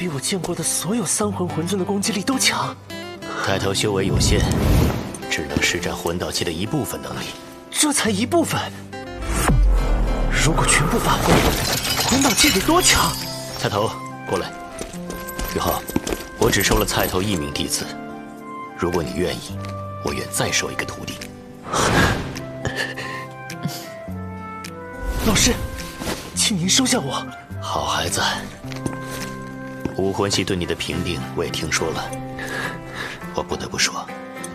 比我见过的所有三魂魂尊的攻击力都强。太头修为有限，只能施展魂导器的一部分能力。这才一部分，如果全部发挥，魂导器得多强？菜头，过来。宇浩，我只收了菜头1名弟子，如果你愿意，我愿再收一个徒弟。老师，请您收下我。好孩子，武魂系对你的评定我也听说了，我不得不说，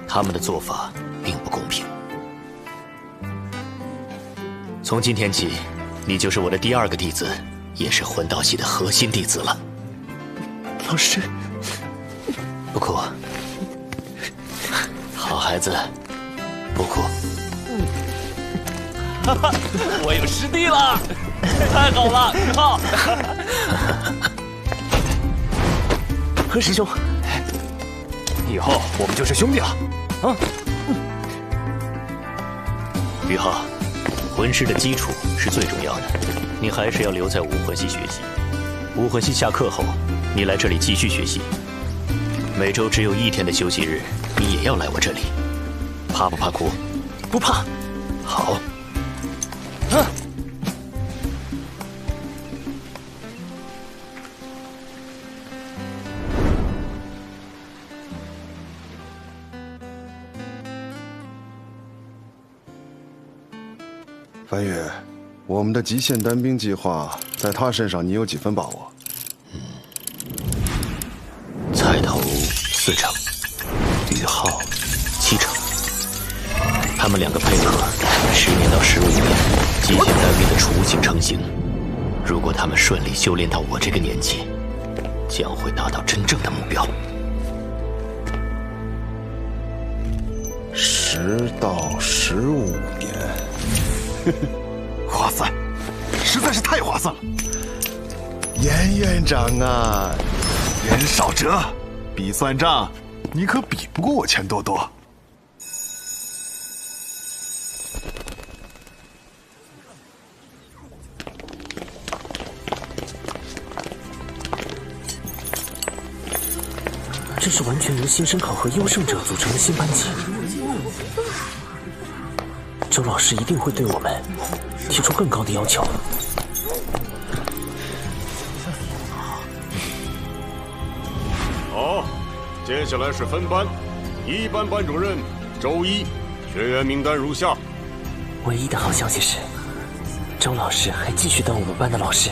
他们的做法并不公平。从今天起，你就是我的第2个弟子，也是魂导系的核心弟子了。老师，不哭，好孩子，不哭。哈哈，我有师弟了，太好了，宇浩。何师兄，以后我们就是兄弟了，啊！宇浩，魂师的基础是最重要的，你还是要留在武魂系学习。武魂系下课后，你来这里继续学习。每周只有1天的休息日，你也要来我这里。怕不怕苦？不怕。好。樊宇，我们的极限单兵计划，在他身上你有几分把握？菜头4成，宇浩7成。他们2个配合，10年到15年，极限单兵的雏形成型。如果他们顺利修炼到我这个年纪，将会达到真正的目标。10到15年。划算，实在是太划算了。严院长啊，严少哲，比算账，你可比不过我钱多多。这是完全由新生考核优胜者组成的新班级。周老师一定会对我们提出更高的要求。好，接下来是分班，一班班主任周一，学员名单如下。唯一的好消息是，周老师还继续当我们班的老师。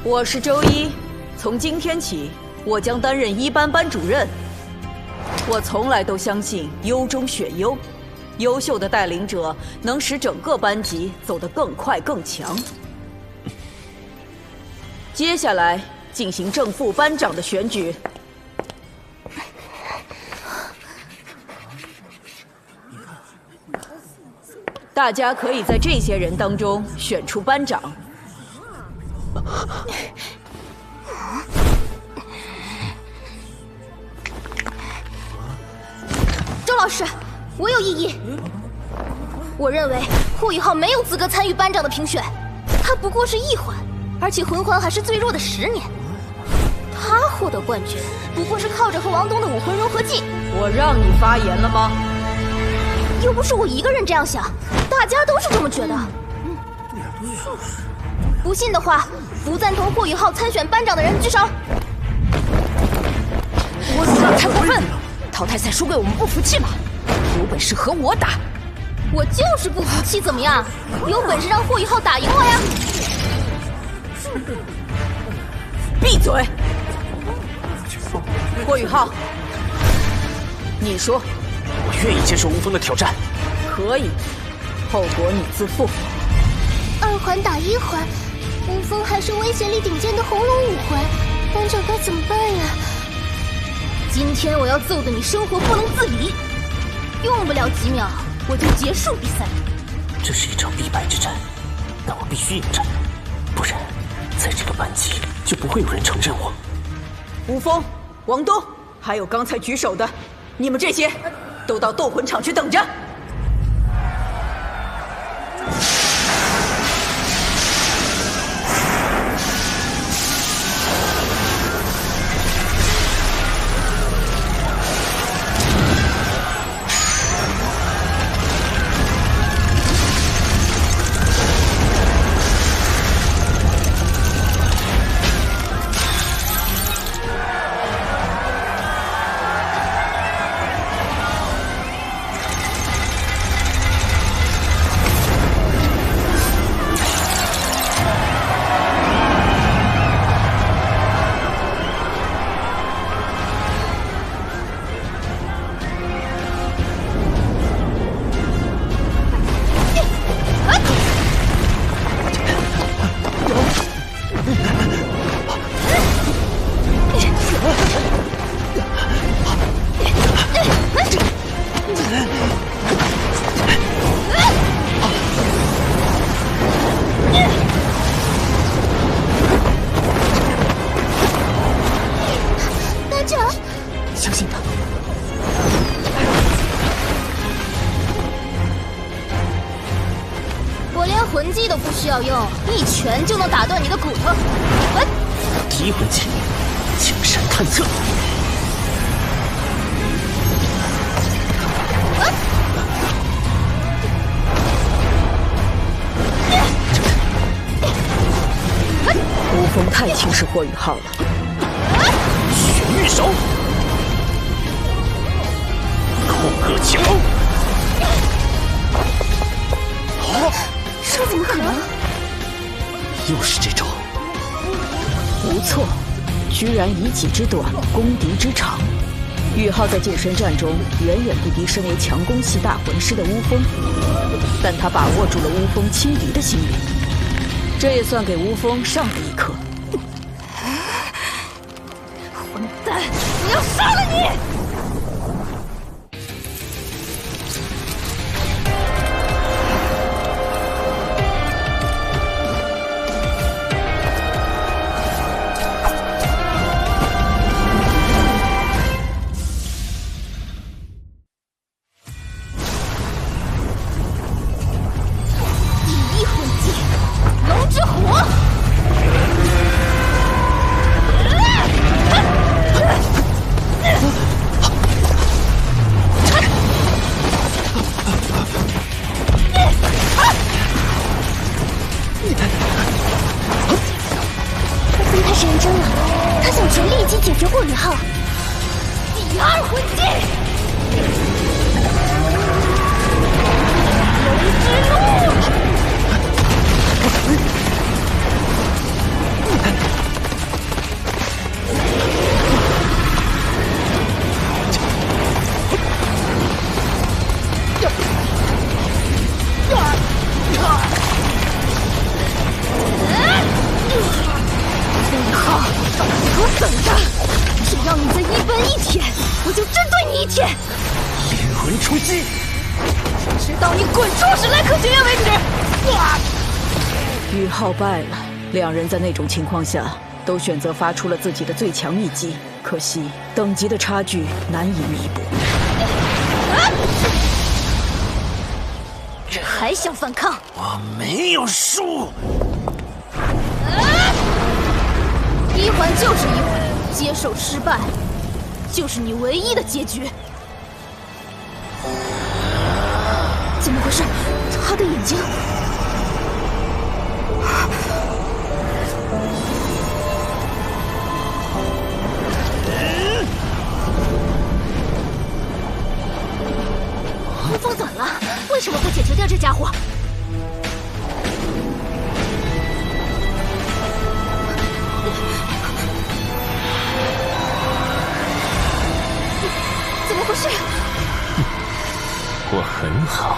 我是周一，从今天起，我将担任1班班主任。我从来都相信优中选优，优秀的带领者能使整个班级走得更快更强。接下来进行正副班长的选举。大家可以在这些人当中选出班长。周老师，我有异议。我认为霍雨浩没有资格参与班长的评选，他不过是1环，而且魂环还是最弱的10年。他获得冠军不过是靠着和王东的武魂融合技。我让你发言了吗？又不是我一个人这样想，大家都是这么觉得。不信的话，不赞同霍雨浩参选班长的人举手。我死了太过分了！淘汰赛输给我们不服气吗？有本事和我打！我就是不服气，怎么样？有本事让霍雨浩打赢我呀！闭嘴！霍雨浩，你说。我愿意接受吴峰的挑战。可以，后果你自负。2环打1环，吴峰还是威胁力顶尖的红龙武魂，班长该怎么办呀？今天我要揍得你生活不能自理，用不了几秒我就结束比赛。这是一场必败之战，但我必须应战，不然在这个班级就不会有人承认我。吴峰、王东，还有刚才举手的，你们这些都到斗魂场去等着。需要用一拳就能打断你的骨头。第一魂技，景山探测。无风太轻视霍雨浩了。玄玉手，空鹤桥。这怎么可能？又是这招。不错，居然以己之短攻敌之长。宇浩在近身战中远远不敌身为强攻系大魂师的乌风，但他把握住了乌风轻敌的心理，这也算给乌风上了一课。混蛋，我要杀了你！宇浩败了，两人在那种情况下都选择发出了自己的最强一击，可惜等级的差距难以弥补。还想反抗？我没有输。一环就是一环，接受失败就是你唯一的结局。怎么回事？他的眼睛……乌风怎么了？为什么不解决掉这家伙？怎么回事？我很好。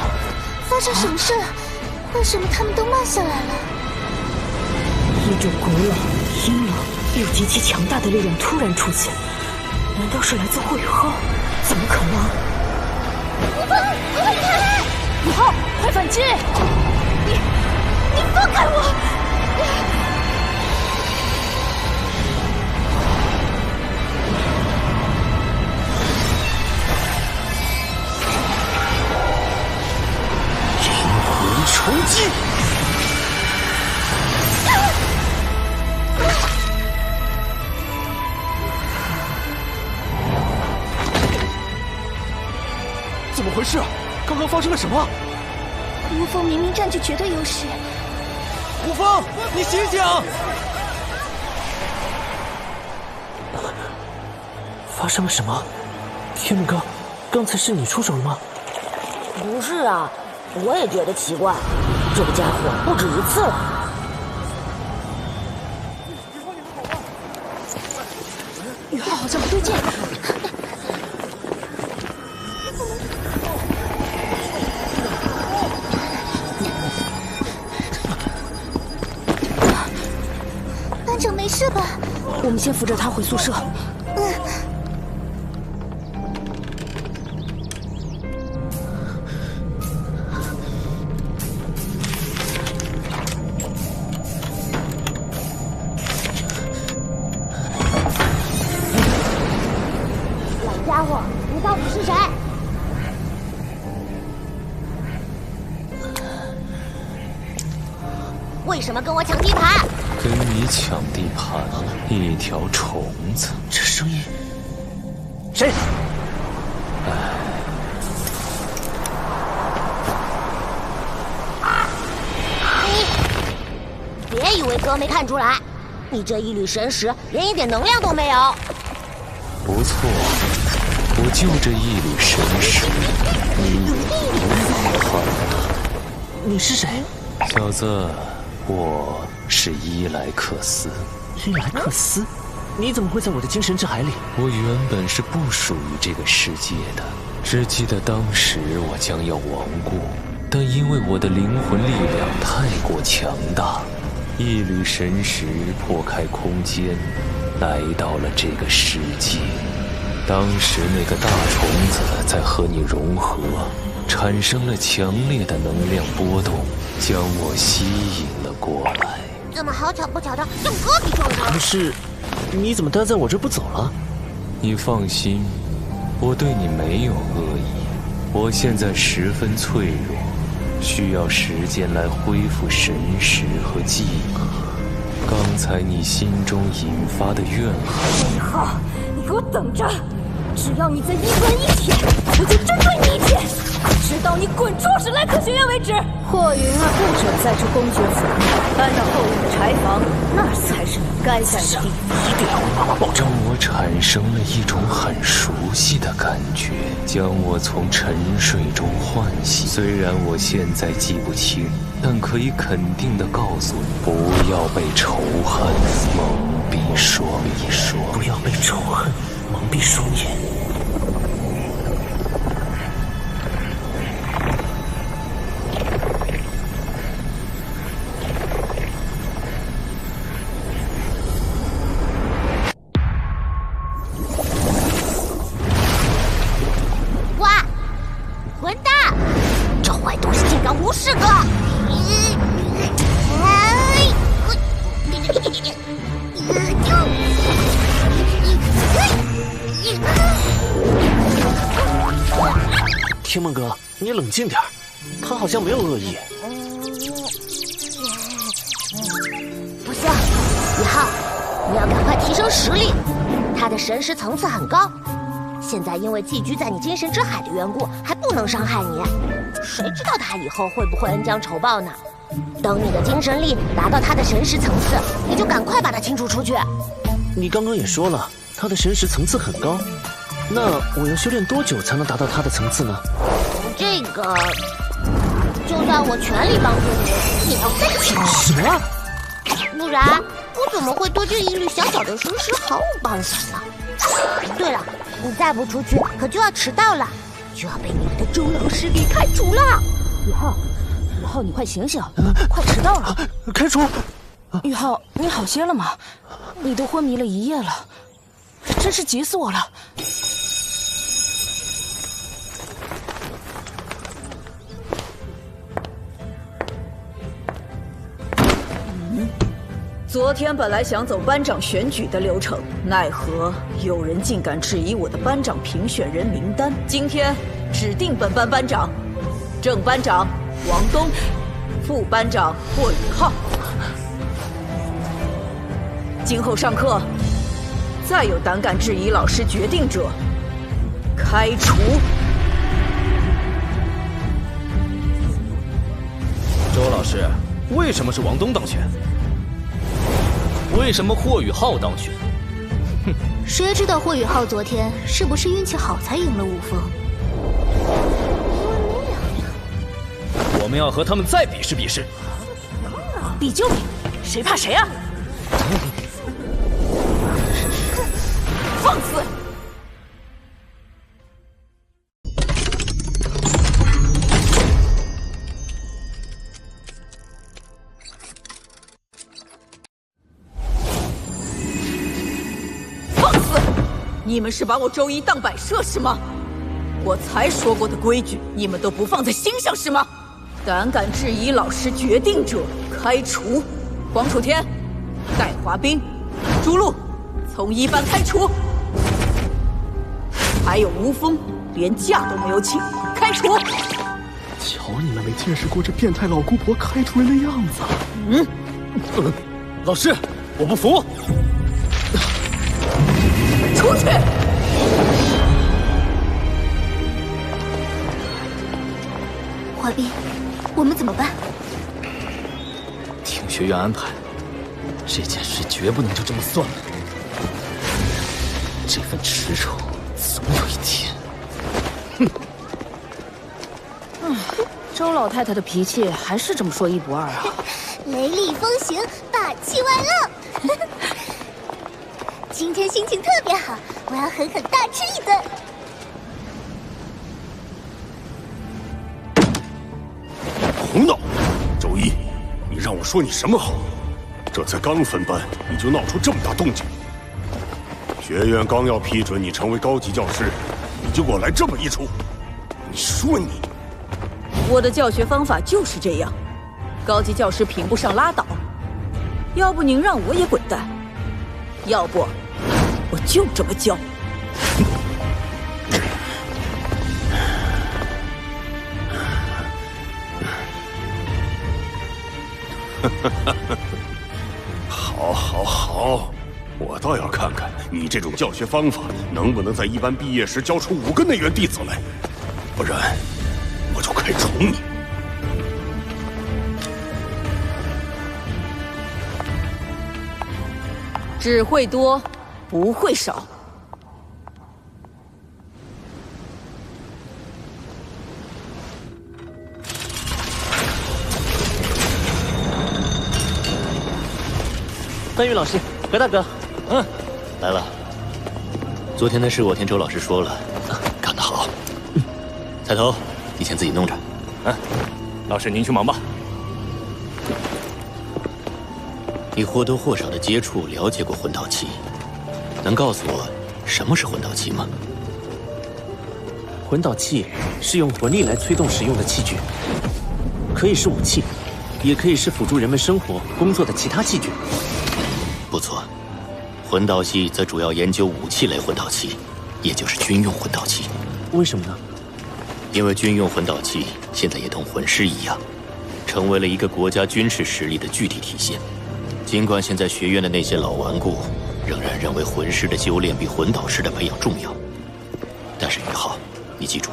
发生什么事了？为什么他们都慢下来了？一种古老、阴冷又极其强大的力量突然出现，难道是来自霍雨浩？怎么可能？雨浩，快反击！你放开我！灵魂冲击！怎么回事？刚刚发生了什么？吴风明明占据绝对优势。吴风，你醒醒！发生了什么？天明哥，刚才是你出手了吗？不是啊，我也觉得奇怪，这个家伙不止一次了。雨浩好像不对劲。班长没事吧？我们先扶着他回宿舍。老家伙，你到底是谁？为什么跟我抢地盘？跟你抢地盘，一条虫子。这声音，谁？别以为哥没看出来，你这一缕神识连一点能量都没有。不错，我就这一缕神识，你怎么看？你是谁？小子，我是伊莱克斯。伊莱克斯？你怎么会在我的精神之海里？我原本是不属于这个世界的，只记得当时我将要亡故，但因为我的灵魂力量太过强大，一缕神识破开空间，来到了这个世界。当时那个大虫子在和你融合，产生了强烈的能量波动，将我吸引了过来。怎么好巧不巧的用哥给撞上？可是，你怎么待在我这不走了？你放心，我对你没有恶意。我现在十分脆弱，需要时间来恢复神识和记忆。刚才你心中引发的怨恨，李浩，你给我等着！只要你再一分一铁，我就针对你一铁，直到你滚出史莱克学院为止。霍云儿不准再去公爵府，搬到后院的柴房，那才是你该在的地方。一定要为爸爸保证。让我产生了一种很熟悉的感觉，将我从沉睡中唤醒。虽然我现在记不清，但可以肯定地告诉你，不要被仇恨蒙蔽双眼，不要被仇恨蒙蔽双眼。天梦哥，你冷静点，他好像没有恶意。不行，李浩，你要赶快提升实力。他的神识层次很高，现在因为寄居在你精神之海的缘故，还不能伤害你。谁知道他以后会不会恩将仇报呢？等你的精神力达到他的神识层次，你就赶快把他清除出去。你刚刚也说了，他的神识层次很高，那我要修炼多久才能达到他的层次呢？这个，就算我全力帮助你，也要3天。什么？不然我怎么会对这一缕小小的神识毫无办法呢？对了，你再不出去，可就要迟到了，就要被你们的周老师给开除了。宇浩，你快醒醒，快迟到了。开除？宇浩，你好些了吗？你都昏迷了1夜了，真是急死我了。昨天本来想走班长选举的流程，奈何有人竟敢质疑我的班长评选人名单。今天指定本班班长，正班长王东，副班长霍雨浩。今后上课，再有胆敢质疑老师决定者，开除。周老师，为什么是王东当选？为什么霍雨浩当选？哼，谁知道霍雨浩昨天是不是运气好才赢了5峰？我们要和他们再比试比试。比就比，谁怕谁啊！放肆！你们是把我周一当摆设是吗？我才说过的规矩，你们都不放在心上是吗？胆敢质疑老师决定者，开除。黄楚天、戴华冰、朱露从1班开除。还有吴峰，连假都没有请，开除。瞧你们没见识过这变态老姑婆开出来的样子。老师，我不服！出去！华斌，我们怎么办？听学院安排，这件事绝不能就这么算了。这份耻辱，总有一天。周老太太的脾气还是这么说一不二啊！雷厉风行，霸气外露。今天心情特别好，我要狠狠大吃一顿。胡闹！周一，你让我说你什么好？这才刚分班，你就闹出这么大动静。学院刚要批准你成为高级教师，你就给我来这么一出。你说你，我的教学方法就是这样，高级教师评不上拉倒。要不您让我也滚蛋，要不我就这么教。好，好，好，我倒要看看你这种教学方法能不能在一班毕业时教出5个内院弟子来，不然我就开除你。只会多，不会少。范宇老师，何大哥，来了。昨天的事我听周老师说了，干得好。彩头，你先自己弄着。老师您去忙吧。你或多或少的接触了解过魂导器，能告诉我什么是魂导器吗？魂导器是用魂力来催动使用的器具，可以是武器，也可以是辅助人们生活工作的其他器具。不错，魂导系则主要研究武器类魂导器，也就是军用魂导器。为什么呢？因为军用魂导器现在也同魂师一样，成为了一个国家军事实力的具体体现。尽管现在学院的那些老顽固仍然认为魂师的修炼比魂导师的培养重要，但是宇浩，你记住，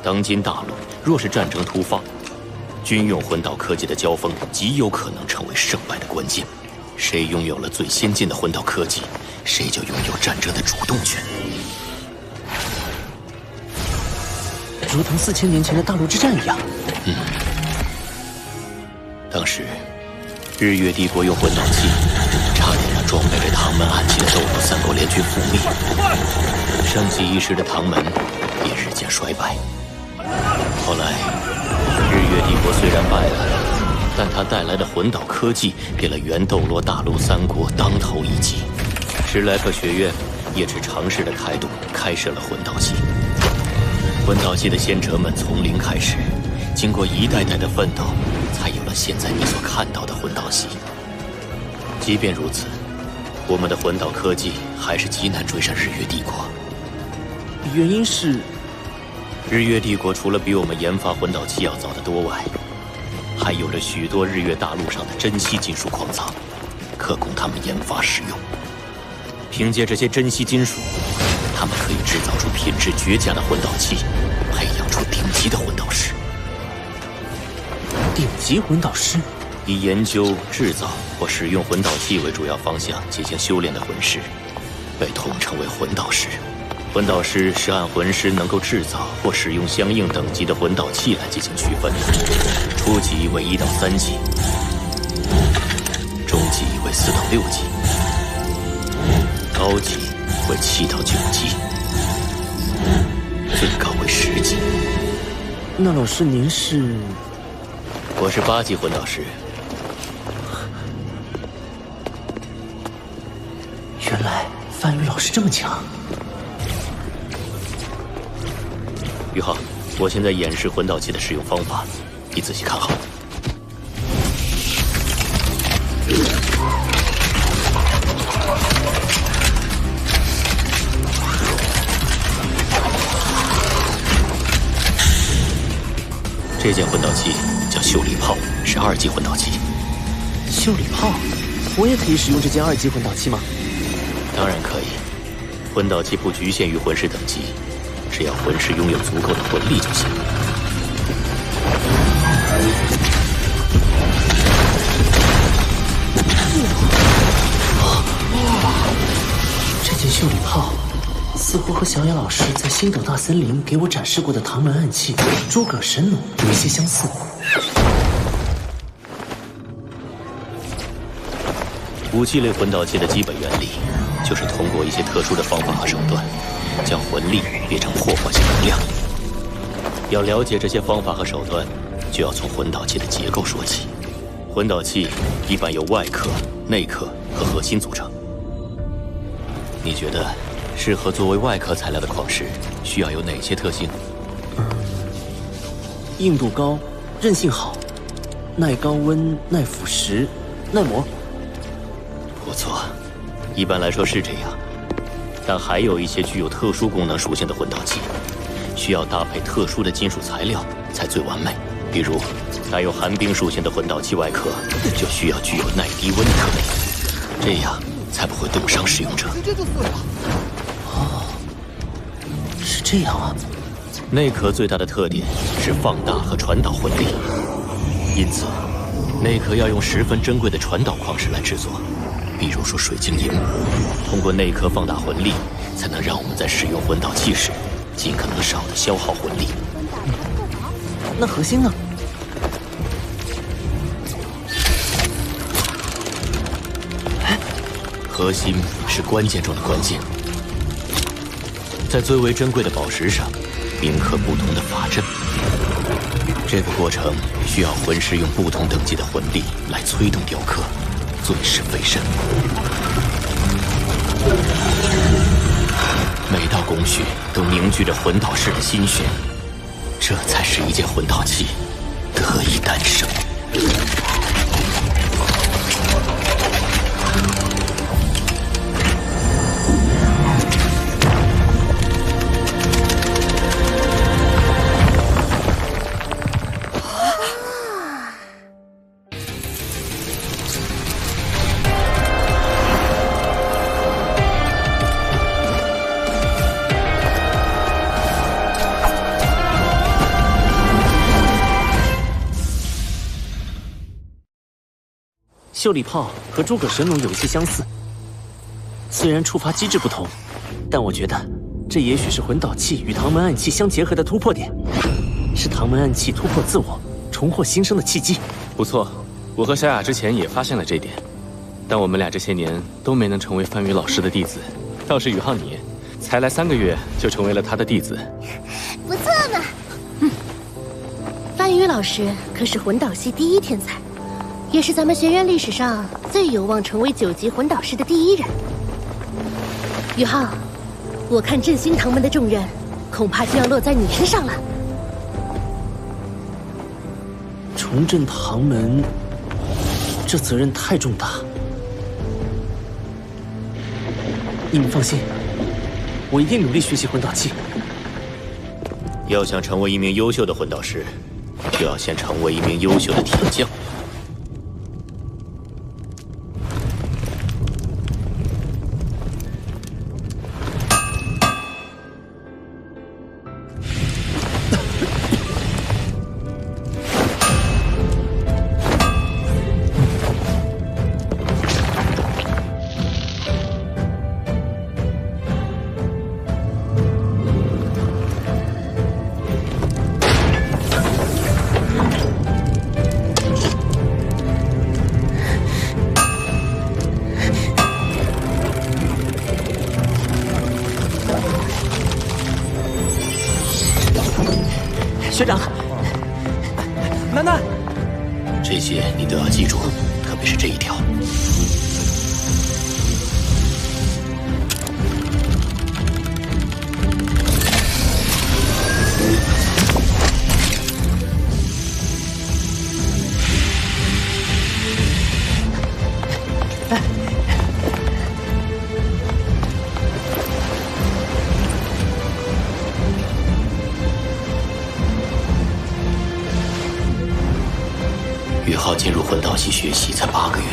当今大陆若是战争突发，军用魂导科技的交锋极有可能成为胜败的关键。谁拥有了最先进的魂导科技，谁就拥有战争的主动权。如同4000年前的大陆之战一样。当时，日月帝国用魂导器，差点让装备着唐门暗器的斗罗三国联军覆灭。盛极一时的唐门也日渐衰败。后来，日月帝国虽然败了，但它带来的魂导科技给了原斗罗大陆三国当头一击。史莱克学院也只尝试的开设了魂导系。魂导系的先哲们从零开始，经过一代代的奋斗，才有了现在你所看到的魂导系。即便如此，我们的魂导科技还是极难追上日月帝国。原因是，日月帝国除了比我们研发魂导器要早得多外，还有着许多日月大陆上的珍稀金属矿藏，可供他们研发使用。凭借这些珍稀金属，他们可以制造出品质绝佳的魂导器，培养出顶级的魂导师。顶级魂导师？以研究、制造或使用魂导器为主要方向进行修炼的魂师，被统称为魂导师。魂导师是按魂师能够制造或使用相应等级的魂导器来进行区分的，初级为1到3级，中级为4到6级，高级为7到9级，最高为10级。那老师您是？我是8级魂导师。原来范宇老师这么强。宇浩，我现在演示魂导器的使用方法，你仔细看好。这件魂导器叫秀丽炮，是2级魂导器。秀丽炮，我也可以使用这件2级魂导器吗？当然可以。魂导器不局限于魂师等级，只要魂师拥有足够的魂力就行。这件秀丽炮似乎和小野老师在星斗大森林给我展示过的唐门暗器诸葛神弩有一些相似。武器类魂导器的基本原理，就是通过一些特殊的方法和手段，将魂力变成破坏性能量。要了解这些方法和手段，就要从魂导器的结构说起。魂导器一般由外壳、内壳和核心组成。你觉得适合作为外壳材料的矿石需要有哪些特性？硬度高，韧性好，耐高温、耐腐蚀、耐磨。不错，一般来说是这样，但还有一些具有特殊功能属性的魂导器，需要搭配特殊的金属材料才最完美。比如，带有寒冰属性的魂导器外壳就需要具有耐低温的特点，这样才不会冻伤使用者。直接就碎了。哦，是这样啊。内壳最大的特点是放大和传导魂力，因此，内壳要用十分珍贵的传导矿石来制作。比如说水晶银，通过内壳放大魂力，才能让我们在使用魂导器时，尽可能少的消耗魂力。那核心呢？核心是关键中的关键，在最为珍贵的宝石上，铭刻不同的法阵。这个过程需要魂师用不同等级的魂力来催动雕刻。最是费神，每道工序都凝聚着魂导师的心血，这才使一件魂导器得以诞生。秀丽炮和诸葛神弩有一些相似，虽然触发机制不同，但我觉得这也许是魂导器与唐门暗器相结合的突破点，是唐门暗器突破自我、重获新生的契机。不错，我和小雅之前也发现了这点，但我们俩这些年都没能成为范宇老师的弟子，倒是宇浩你，才来3个月就成为了他的弟子，不错嘛。范宇老师可是魂导系第一天才。也是咱们学院历史上最有望成为9级魂导师的第一人。宇浩，我看振兴唐门的重任，恐怕就要落在你身上了。重振唐门，这责任太重大。你们放心，我一定努力学习魂导器。要想成为一名优秀的魂导师，就要先成为一名优秀的铁匠。学长，楠楠，这些你都要记住，特别是这一条。浩进入魂导系学习才8个月，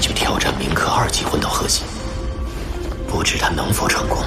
就挑战铭刻2级魂导核心，不知他能否成功。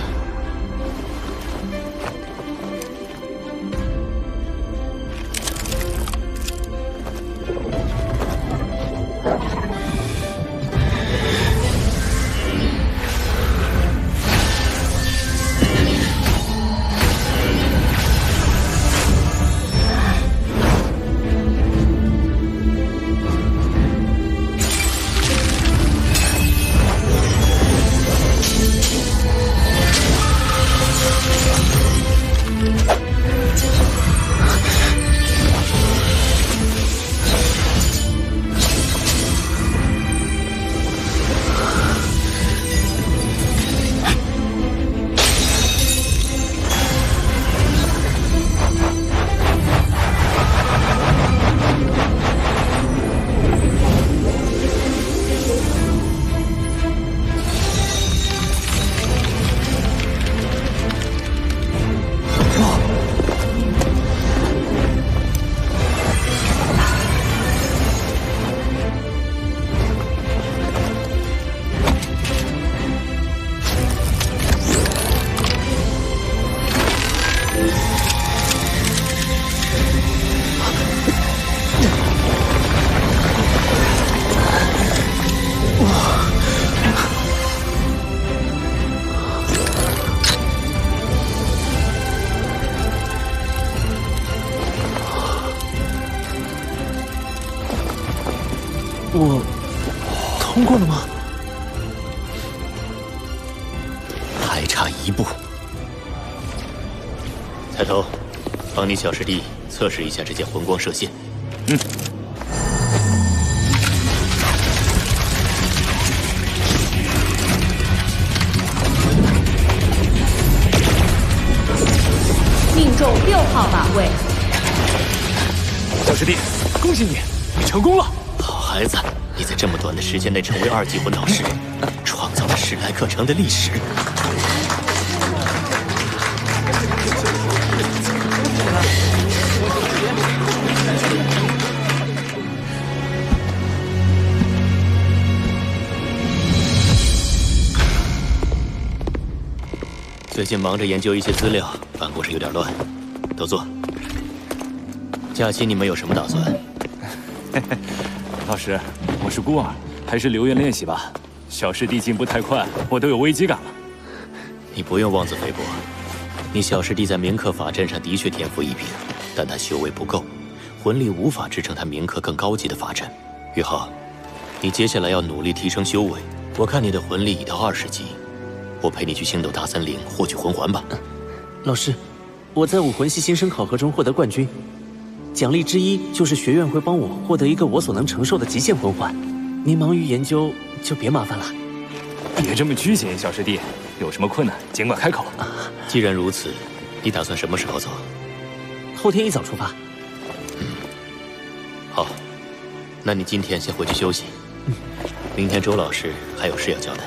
我通过了吗？还差1步。菜头，帮你小师弟测试一下这件魂光射线。命中6号靶位。小师弟，恭喜你，你成功了！好孩子，你在这么短的时间内成为2级魂导师，创造了史莱克城的历史。最近忙着研究一些资料，办公室有点乱，都坐。假期你们有什么打算？老师，我是孤儿，还是留院练习吧。小师弟进步太快，我都有危机感了。你不用妄自菲薄，你小师弟在铭刻法阵上的确天赋异禀，但他修为不够，魂力无法支撑他铭刻更高级的法阵。玉浩，你接下来要努力提升修为。我看你的魂力已到20级，我陪你去星斗大森林获取魂环吧。老师，我在武魂系新生考核中获得冠军，奖励之一就是学院会帮我获得一个我所能承受的极限魂环。您忙于研究，就别麻烦了。别这么拘谨，小师弟，有什么困难尽管开口。既然如此，你打算什么时候走？后天一早出发。好，那你今天先回去休息。明天周老师还有事要交代。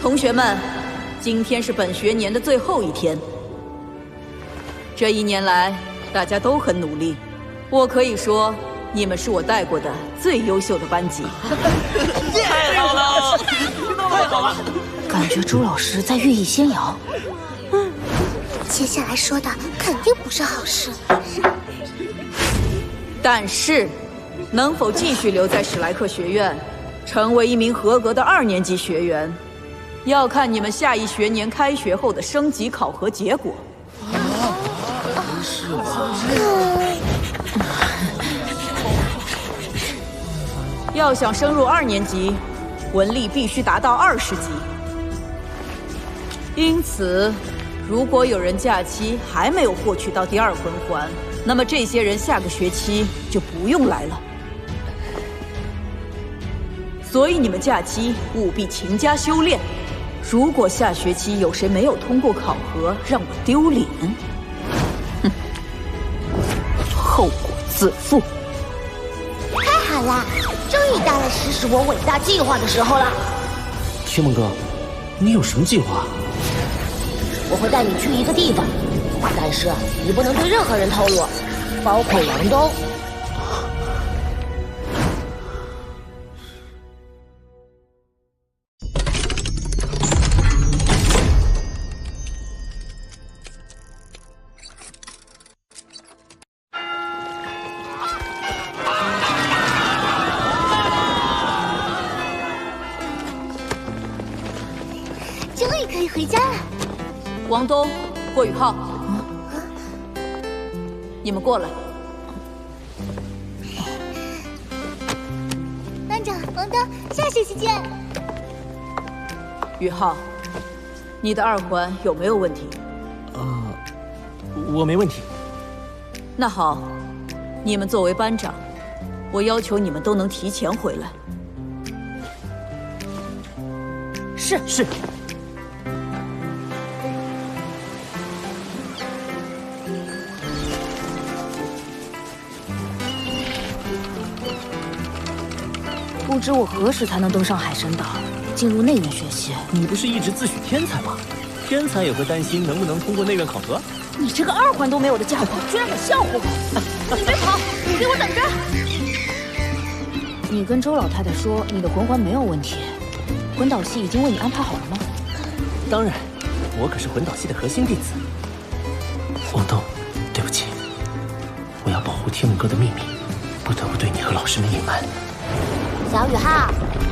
同学们，今天是本学年的最后一天。这1年来，大家都很努力，我可以说，你们是我带过的最优秀的班级。太好了，太好了！感觉朱老师在寓意仙瑶。接下来说的肯定不是好事。但是，能否继续留在史莱克学院，成为一名合格的2年级学员，要看你们下一学年开学后的升级考核结果。是吗？要想升入2年级，魂力必须达到20级。因此，如果有人假期还没有获取到第2魂环，那么这些人下个学期就不用来了。所以你们假期务必勤加修炼。如果下学期有谁没有通过考核，让我丢脸，哼，后果自负。太好了，终于到了实施我伟大计划的时候了。天梦哥，你有什么计划？我会带你去一个地方，但是你不能对任何人透露，包括王东。终于可以回家了。王东、郭宇浩，你们过来。班长，王东，下学期见。宇浩，你的2环有没有问题？我没问题。那好，你们作为班长，我要求你们都能提前回来。是。不知我何时才能登上海神岛，进入内院学习？你不是一直自诩天才吗？天才也会担心能不能通过内院考核。你这个2环都没有的家伙，居然敢笑话我！你别跑，你给我等着！你跟周老太太说你的魂环没有问题，魂导系已经为你安排好了吗？当然，我可是魂导系的核心弟子。王东，对不起，我要保护天梦阁的秘密，不得不对你和老师们隐瞒。小宇浩，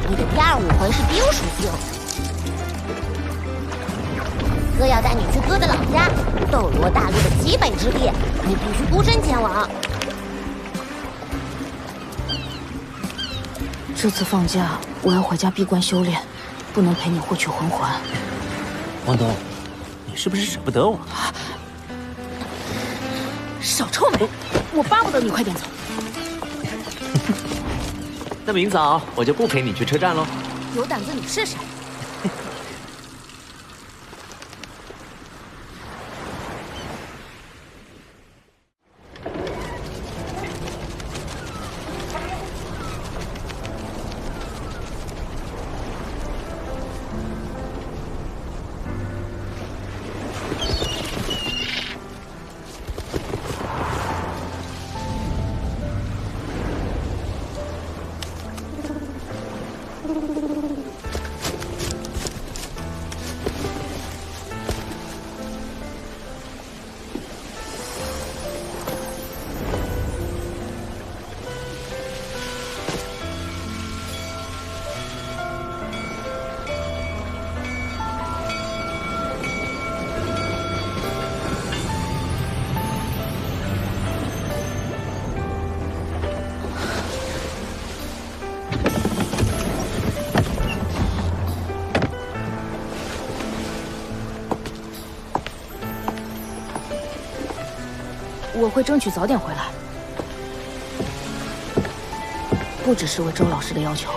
你的第2武魂是冰属性，哥要带你去哥的老家斗罗大陆的极北之地，你必须孤身前往。这次放假我要回家闭关修炼，不能陪你获取魂环。王东，你是不是舍不得我？少臭美！我巴不得你快点走。那明早我就不陪你去车站喽。有胆子你试试。我会争取早点回来，不只是为周老师的要求。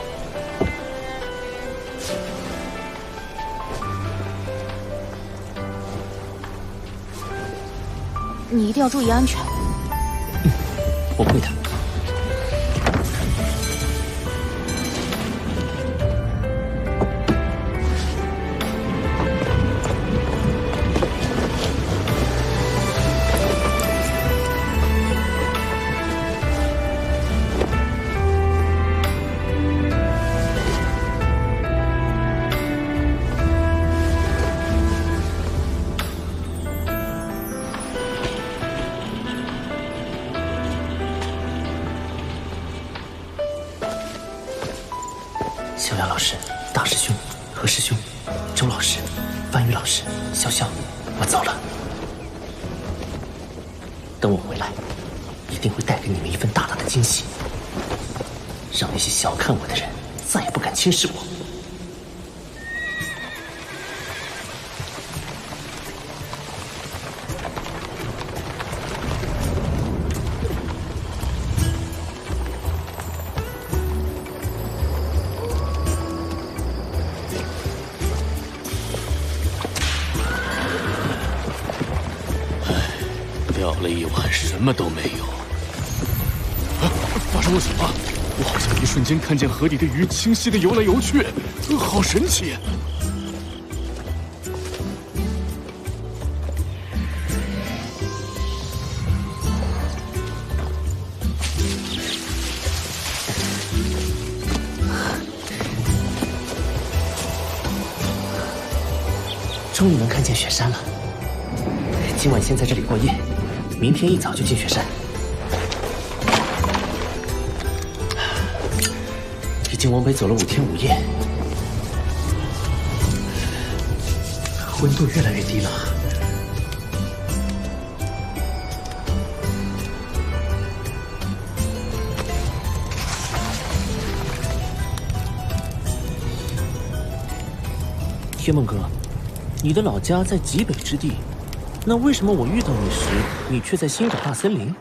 你一定要注意安全。我会的。小雅老师、大师兄、何师兄、周老师、范宇老师、潇潇，我走了。等我回来，一定会带给你们一份大大的惊喜，让那些小看我的人再也不敢轻视我。钓了一晚，什么都没有。发生了什么？我好像一瞬间看见河底的鱼清晰的游来游去，好神奇！终于能看见雪山了。今晚先在这里过夜，明天一早就进雪山。已经往北走了5天5夜，温度越来越低了。天梦哥，你的老家在极北之地，那为什么我遇到你时，你却在星岛大森林？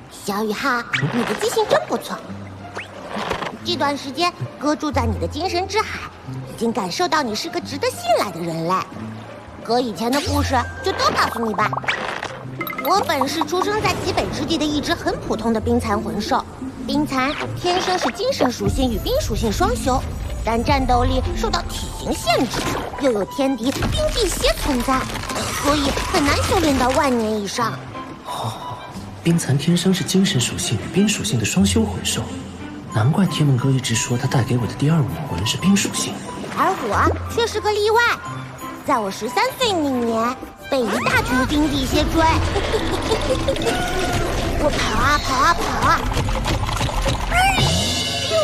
小雨浩，你的记性真不错。这段时间，哥住在你的精神之海，已经感受到你是个值得信赖的人类。哥以前的故事就都告诉你吧。我本是出生在极北之地的一只很普通的冰蚕魂兽。冰蚕天生是精神属性与冰属性双修，但战斗力受到体型限制，又有天敌冰辟邪存在，所以很难修炼到万年以上。哦，冰蚕天生是精神属性与冰属性的双修魂兽，难怪天梦哥一直说他带给我的第2武魂是冰属性。而我却是个例外，在我13岁那年，被一大群冰辟邪追。我跑啊跑啊跑啊，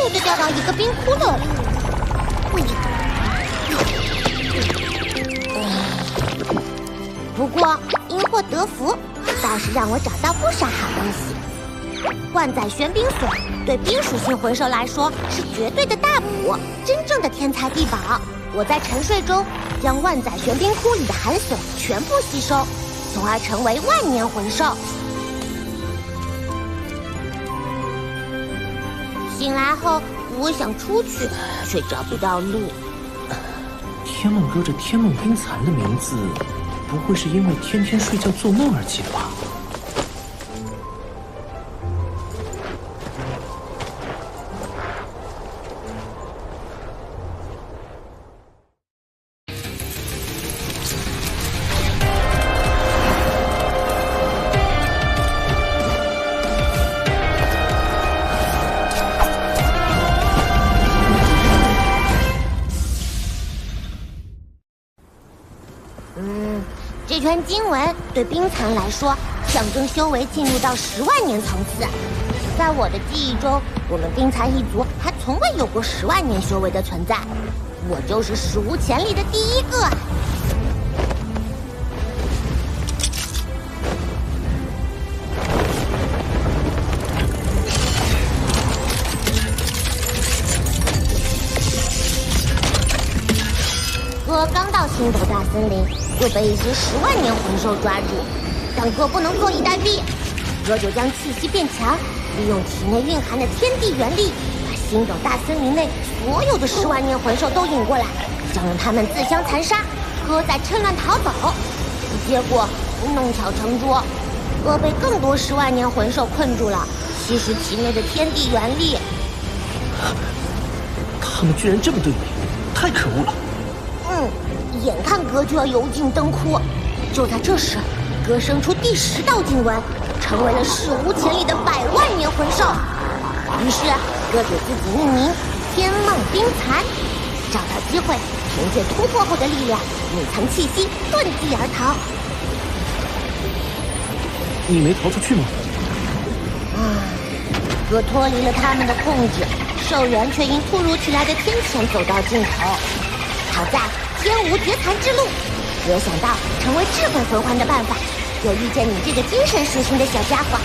噗就掉到一个冰窟窿里。不过因祸得福，倒是让我找到不少好东西。万载玄冰锁对冰属性魂兽来说是绝对的大补，真正的天才地宝。我在沉睡中将万载玄冰窟里的寒锁全部吸收，从而成为万年魂兽。醒来后，我想出去，却找不到路。天梦哥这天梦冰蚕的名字，不会是因为天天睡觉做梦而起的吧？这圈经文对冰蚕来说，象征修为进入到10万年层次。在我的记忆中，我们冰蚕一族还从未有过10万年修为的存在，我就是史无前例的第一个。哥刚到星斗大森林，就被一只10万年魂兽抓住，但哥不能坐以待毙，哥就将气息变强，利用体内蕴含的天地元力，把星斗大森林内所有的10万年魂兽都引过来，想让他们自相残杀，哥再趁乱逃走。结果弄巧成拙，哥被更多10万年魂兽困住了，吸食体内的天地元力。他们居然这么对你，太可恶了！眼看哥就要油尽灯枯，就在这时，哥生出第10道经文，成为了史无前例的100万年魂兽。于是，哥给自己命名天梦冰蚕，找到机会，凭借突破后的力量，隐藏气息，遁地而逃。你没逃出去吗？哥脱离了他们的控制，兽源却因突如其来的天谴走到尽头。好在天无绝残之路，哥想到成为智慧魂环的办法，又遇见你这个精神属性的小家伙。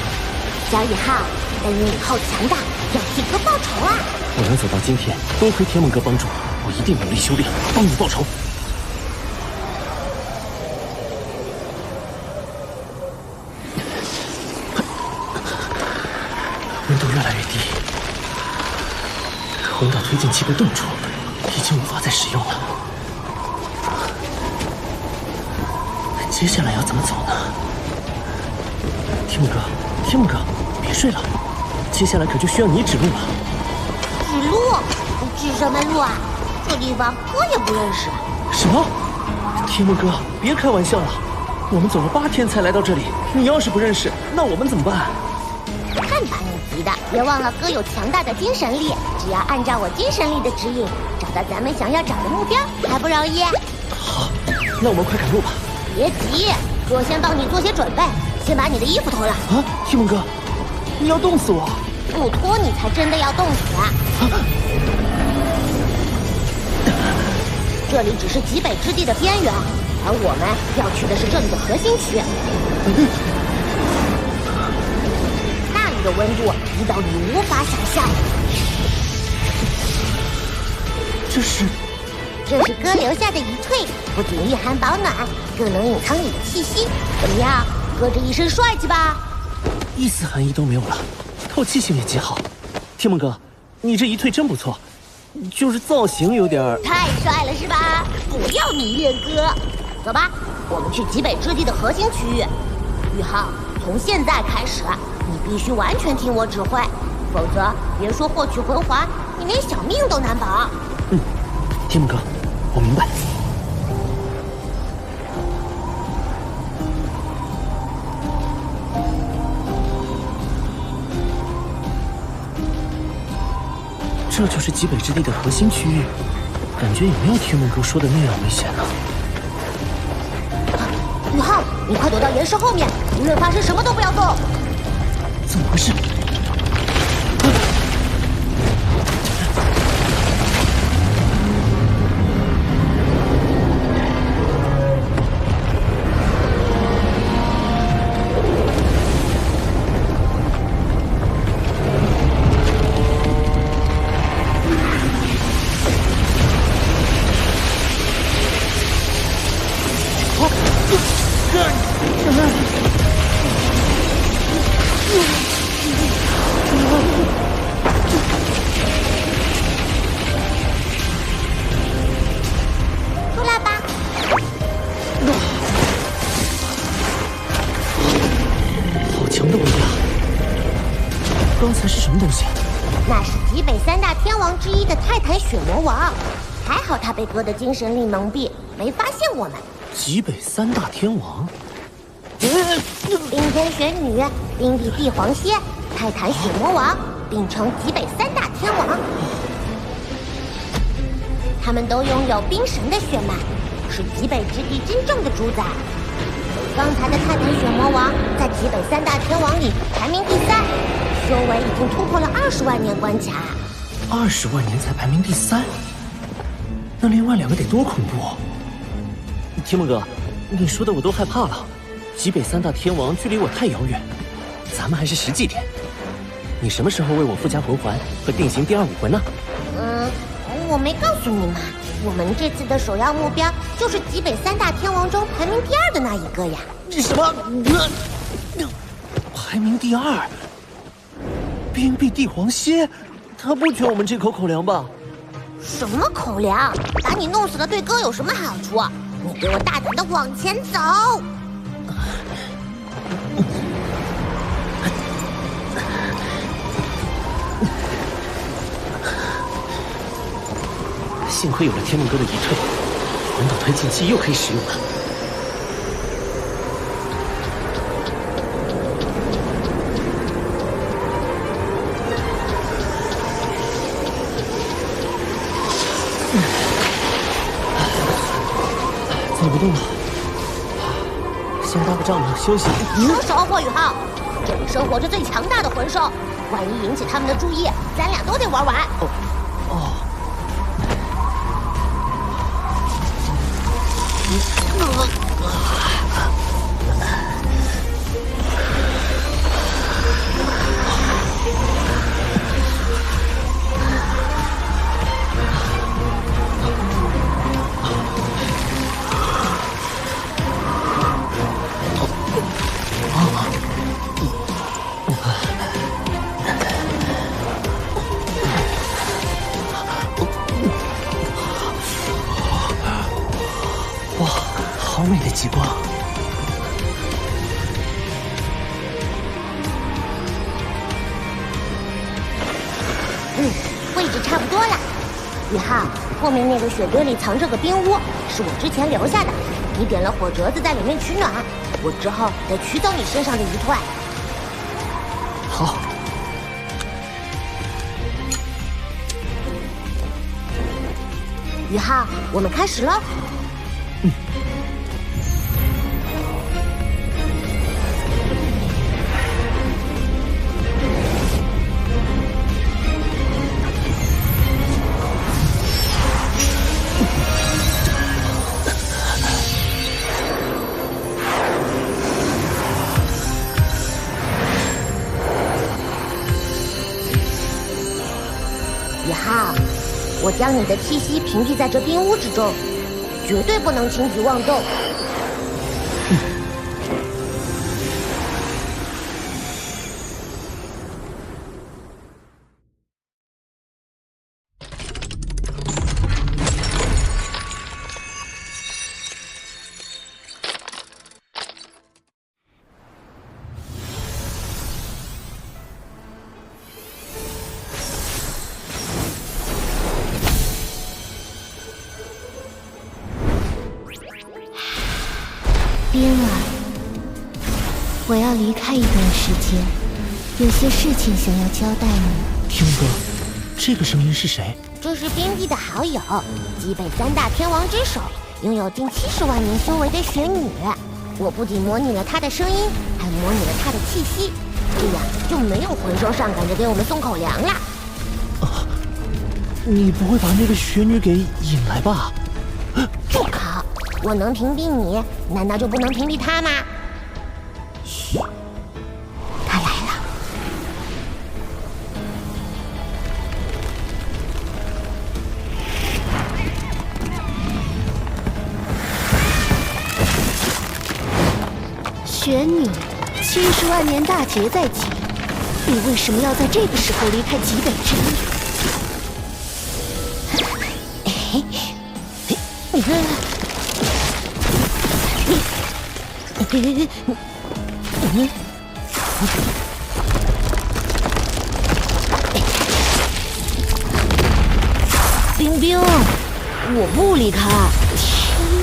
小雨浩，等你以后强大，要替哥报仇啊！我能走到今天，多亏天梦哥帮助，我一定努力修炼，帮你报仇。温度越来越低，魂导推进器被冻住，已经无法再使用了。接下来要怎么走呢？天梦哥，天梦哥，别睡了，接下来可就需要你指路了。指路？指什么路啊？这地方哥也不认识。什么？天梦哥，别开玩笑了，我们走了8天才来到这里，你要是不认识，那我们怎么办？看把你急的！别忘了，哥有强大的精神力，只要按照我精神力的指引，找到咱们想要找的目标，还不容易？好。那我们快赶路吧。别急，我先帮你做些准备，先把你的衣服脱了。啊，提蒙哥，你要冻死我！不脱你才真的要冻死啊！这里只是极北之地的边缘，而我们要去的是这里的核心区。那里的温度低到你无法想象。这是哥留下的遗退，不仅御寒保暖，更能隐藏你的气息。怎么样，哥这一身帅气吧？一丝寒意都没有了，透气性也极好。天梦哥，你这一退真不错，就是造型有点太帅了是吧？不要迷恋哥。走吧，我们去极北之地的核心区域。宇浩，从现在开始，你必须完全听我指挥，否则别说获取魂环，你连小命都难保。天梦哥，我明白。这就是极北之地的核心区域，感觉也没有天梦哥说的那样危险呢。宇浩，你快躲到岩石后面，无论发生什么都不要动。怎么回事？出来吧！好强的威力啊！刚才是什么东西？那是极北三大天王之一的泰坦血魔王，还好他被哥的精神力蒙蔽，没发现我们。极北三大天王。冰天雪女、冰帝帝皇蝎、泰坦血魔王并称极北三大天王，他们都拥有冰神的血脉，是极北之地真正的主宰。刚才的泰坦血魔王在极北三大天王里排名第3，修为已经突破了20万年关卡。20万年才排名第3，那另外2个得多恐怖！天梦哥，你说的我都害怕了。极北三大天王距离我太遥远，咱们还是实际点。你什么时候为我附加魂环和定型第2武魂呢？我没告诉你嘛。我们这次的首要目标就是极北三大天王中排名第2的那一个呀。什么？排名第2？冰帝帝皇蝎，他不缺我们这口口粮吧？什么口粮？把你弄死了对哥有什么好处？你给我大胆的往前走！幸亏有了天梦哥的遗退，魂导推进器又可以使用了。走不动了，先搭个帐篷休息。收手，霍宇浩！这里生活着最强大的魂兽，万一引起他们的注意，咱俩都得玩完。哇，好美的极光！位置差不多了。宇浩，后面那个雪堆里藏着个冰屋，是我之前留下的。你点了火折子在里面取暖，我之后得取走你身上的遗退。好。宇浩，我们开始喽。将你的气息屏蔽在这冰屋之中，绝对不能轻举妄动。冰儿，我要离开一段时间，有些事情想要交代你。天哥，这个声音是谁？这是冰帝的好友，极北3大天王之首，拥有近70万年修为的雪女。我不仅模拟了她的声音，还模拟了她的气息，这样就没有魂兽上赶着给我们送口粮了。你不会把那个雪女给引来吧？住口！我能屏蔽你，难道就不能屏蔽他吗？嘘，他来了。雪女，70万年大劫在即，你为什么要在这个时候离开极北之地？冰冰，我不离开。天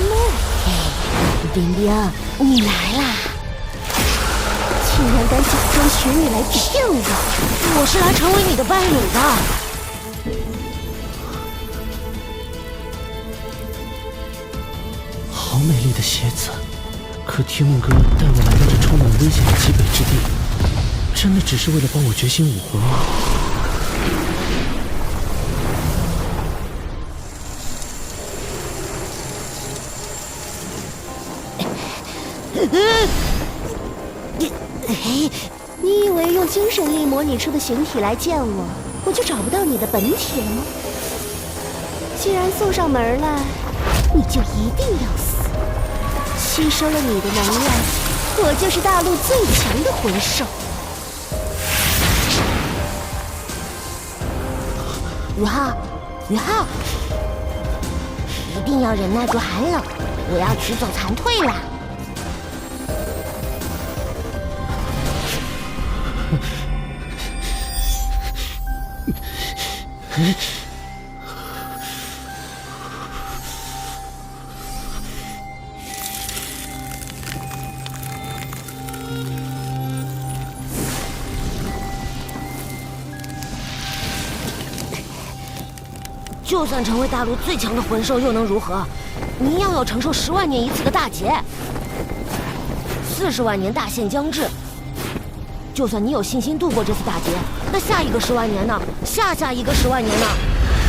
呐！冰冰，你来啦！竟然敢假装雪女来骗我！我是来成为你的伴侣的。好美丽的鞋子，可天梦哥带我来到这充满危险的极北之地，真的只是为了帮我觉醒武魂吗？你以为用精神力模拟出的形体来见我，我就找不到你的本体了吗？既然送上门来，你就一定要死。吸收了你的能量，我就是大陆最强的魂兽。宇浩，宇浩，一定要忍耐住寒冷，我要取走残退了。就算成为大陆最强的魂兽又能如何？你一样要承受10万年一次的大劫，40万年大限将至。就算你有信心度过这次大劫，那下一个10万年呢？下一个10万年呢？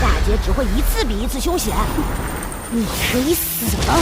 大劫只会一次比一次凶险。你可以死了！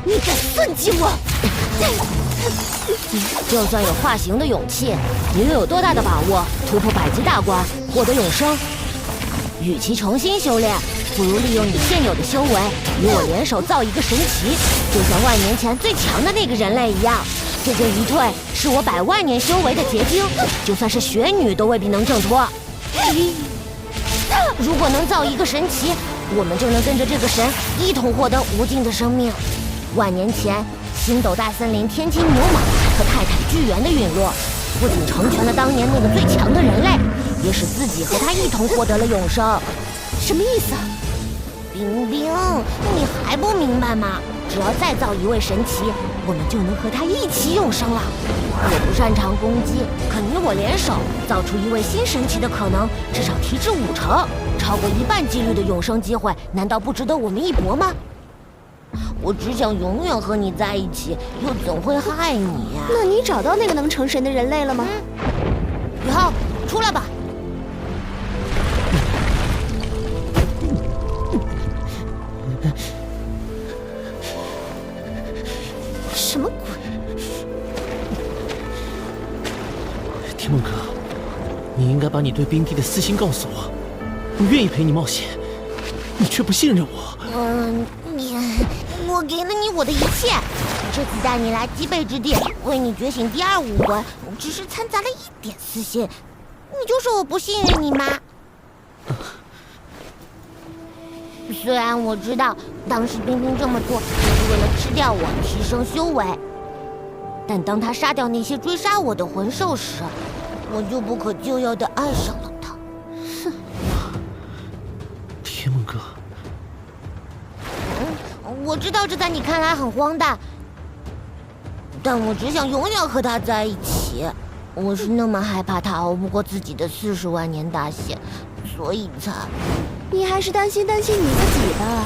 你敢算计我？就算有化形的勇气，你又有多大的把握突破100级大关，获得永生？与其重新修炼，不如利用你现有的修为，与我联手造一个神奇，就像万年前最强的那个人类一样。这件一退是我100万年修为的结晶，就算是雪女都未必能挣脱。如果能造一个神奇，我们就能跟着这个神一同获得无尽的生命。万年前，星斗大森林天青牛蟒和泰坦巨猿的陨落，不仅成全了当年那个最强的人类，也使自己和他一同获得了永生。什么意思啊？冰冰，你还不明白吗？只要再造一位神奇，我们就能和他一起永生了。我不擅长攻击，可你我联手造出一位新神奇的可能，至少提至50%，超过1半几率的永生机会，难道不值得我们一搏吗？我只想永远和你在一起，又怎会害你呀？那你找到那个能成神的人类了吗？宇浩，出来吧。什么鬼？天梦哥，你应该把你对冰帝的私心告诉我。我愿意陪你冒险，你却不信任我。我给了你我的一切。这次带你来极北之地，为你觉醒第2武魂，只是掺杂了一点私心。你就说我不信任你吗？虽然我知道当时冰冰这么做是为了吃掉我，提升修为，但当他杀掉那些追杀我的魂兽时，我就不可救药地爱上了他。哼，天梦哥，我知道这在你看来很荒诞，但我只想永远和他在一起。我是那么害怕他熬不过自己的40万年大限，所以才……你还是担心你自己吧。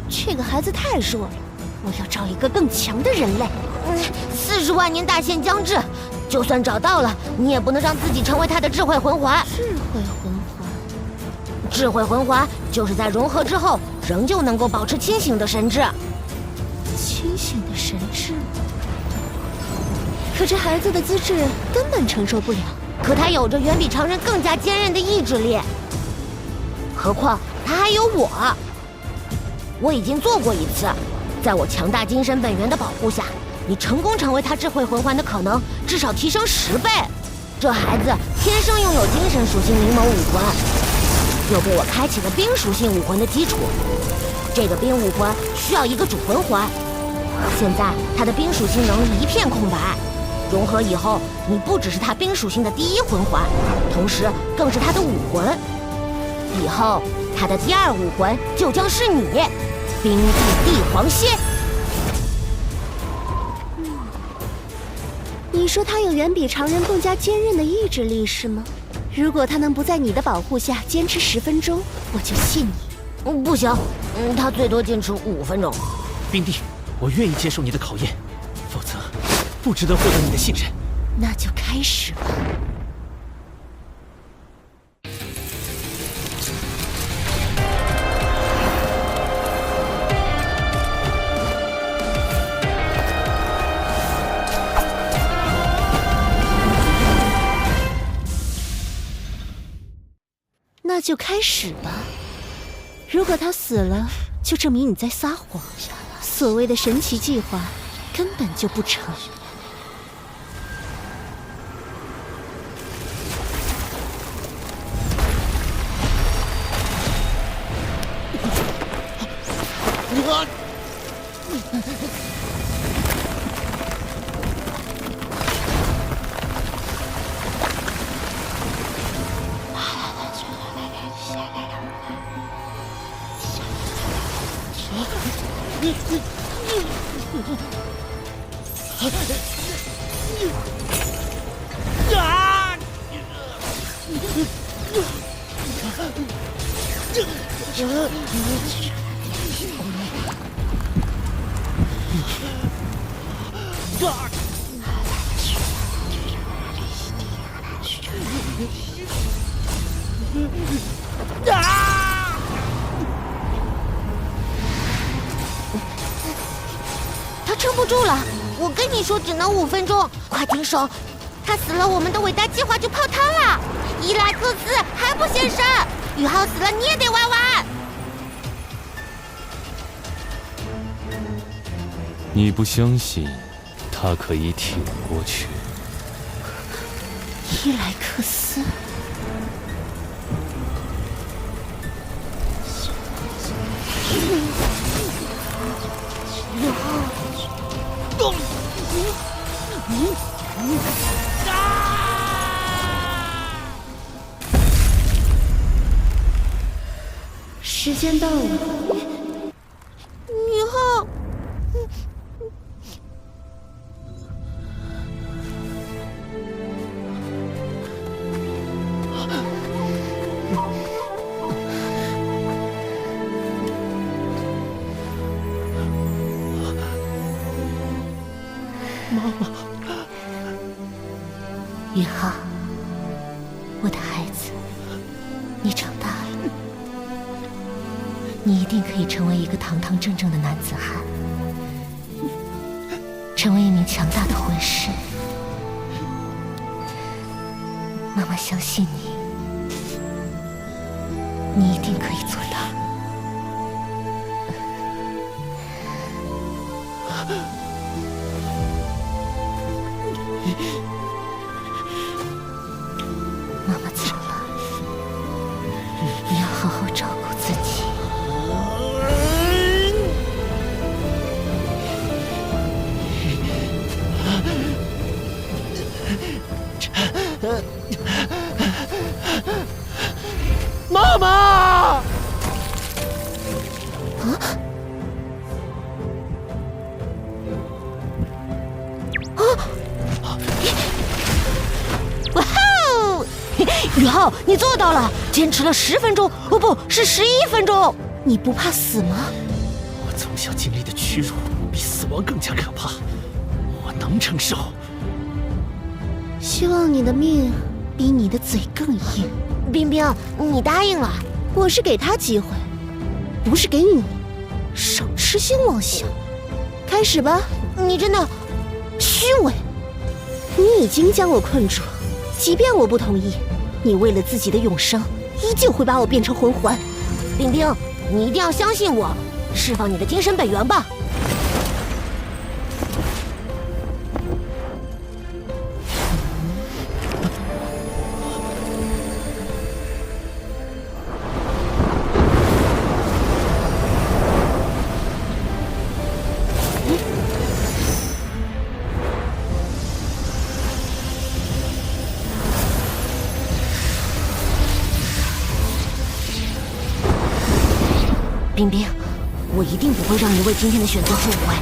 这个孩子太弱了，我要找一个更强的人类。40万年大限将至，就算找到了，你也不能让自己成为他的智慧魂环。智慧魂环就是在融合之后，仍旧能够保持清醒的神智。清醒的神智？可这孩子的资质根本承受不了。可他有着远比常人更加坚韧的意志力，何况他还有我。我已经做过一次，在我强大精神本源的保护下，你成功成为他智慧魂环的可能至少提升10倍。这孩子天生拥有精神属性灵眸武魂，又给我开启了冰属性武魂的基础。这个冰武魂需要一个主魂环，现在他的冰属性能力一片空白。融合以后，你不只是他冰属性的第1魂环，同时更是他的武魂。以后他的第2武魂就将是你，冰帝帝皇蝎。你说他有远比常人更加坚韧的意志力是吗？如果他能不在你的保护下坚持10分钟，我就信你。不行，他最多坚持5分钟。冰帝，我愿意接受你的考验，否则不值得获得你的信任。那就开始吧。那就开始吧。如果他死了，就证明你在撒谎。所谓的神奇计划根本就不成。他撑不住了，我跟你说只能5分钟，快停手！他死了，我们的伟大计划就泡汤了。伊莱克斯还不现身，宇浩死了你也得玩完。你不相信他可以挺过去？伊莱克斯。时间到了，宇浩，妈妈，宇浩，我的孩子，你长大了。你一定可以成为一个堂堂正正的男子汉，成为一名强大的魂师。妈妈相信你，你一定可以做到。妈妈走了，你要好好照顾自己。妈妈！啊！哇哦！宇浩，你做到了，坚持了10分钟，哦不是11分钟。你不怕死吗？我从小经历的屈辱比死亡更加可怕，我能承受。希望你的命比你的嘴更硬。冰冰，你答应了。我是给他机会，不是给你。少痴心妄想。开始吧。你真的虚伪。你已经将我困住，即便我不同意，你为了自己的永生，依旧会把我变成魂环。冰冰，你一定要相信我，释放你的精神本源吧。冰冰，我一定不会让你为今天的选择后悔。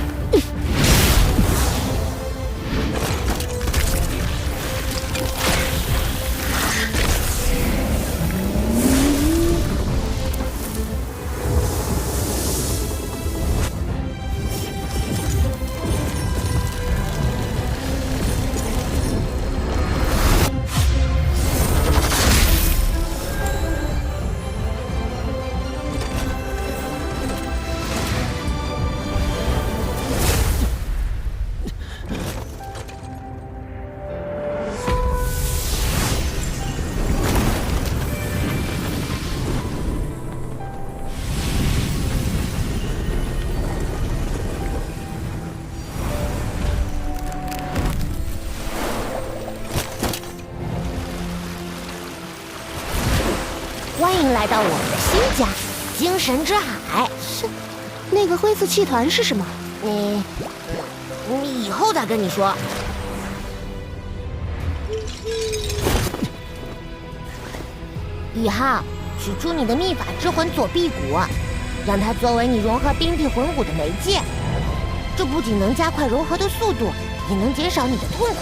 欢迎来到我们的新家——精神之海。是，那个灰色气团是什么？你以后再跟你说。宇浩，取出你的秘法之魂左臂骨，让它作为你融合冰体魂骨的媒介。这不仅能加快融合的速度，也能减少你的痛苦。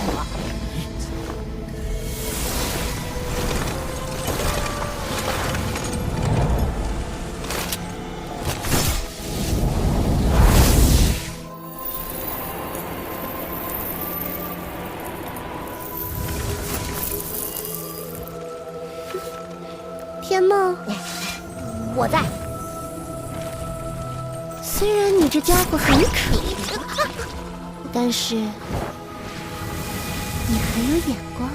天梦，我在。虽然你这家伙很可怜，但是你很有眼光。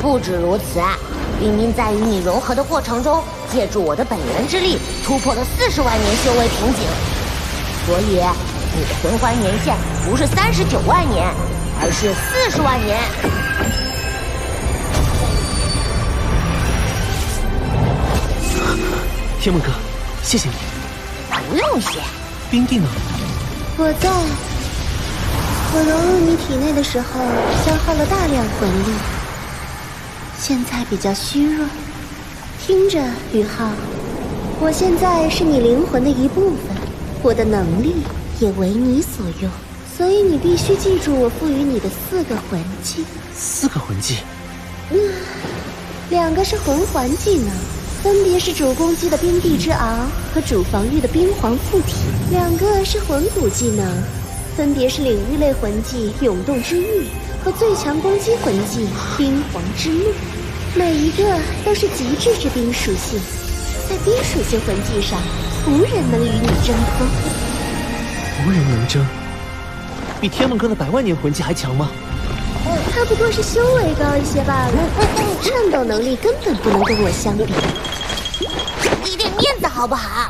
不止如此，冰冰在与你融合的过程中，借助我的本源之力，突破了40万年修为瓶颈。所以，你的魂环年限不是39万年，而是40万年。天梦哥，谢谢你。不用谢。冰帝呢？我在。我融入你体内的时候，消耗了大量魂力，现在比较虚弱。听着，宇浩，我现在是你灵魂的一部分，我的能力也为你所用，所以你必须记住我赋予你的4个魂技。4个魂技？2个是魂环技能，分别是主攻击的冰帝之鳌和主防御的冰皇附体；2个是魂骨技能，分别是领域类魂技涌动之域和最强攻击魂技冰皇之怒。每一个都是极致之冰属性，在冰属性魂技上，无人能与你争锋。无人能争？比天梦哥的100万年魂技还强吗？他不过是修为高一些罢了，战斗能力根本不能跟我相比。给点面子好不好？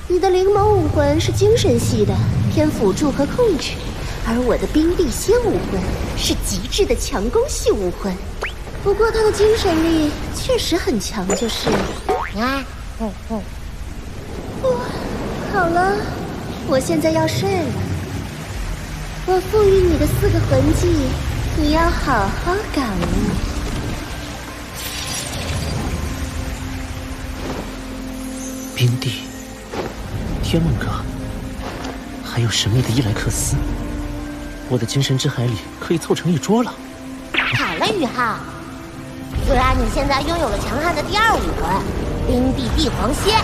你的灵眸武魂是精神系的，偏辅助和控制，而我的冰帝仙武魂是极致的强攻系武魂。不过他的精神力确实很强，就是了。好了，我现在要睡了。我赋予你的4个魂技，你要好好感悟。冰帝、天梦哥，还有神秘的伊莱克斯，我的精神之海里可以凑成一桌了。好了，宇浩，虽然你现在拥有了强悍的第2武魂冰帝帝皇蝎，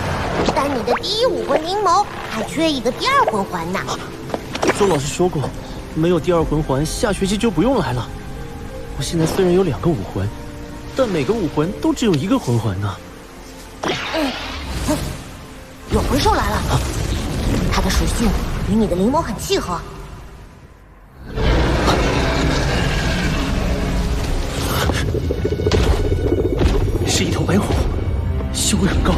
但你的第1武魂灵眸还缺一个第2魂环呢。邹老师说过，没有第2魂环，下学期就不用来了。我现在虽然有2个武魂，但每个武魂都只有1个魂环呢。有魂兽来了，它的属性与你的灵眸很契合。是一头白虎，修为很高。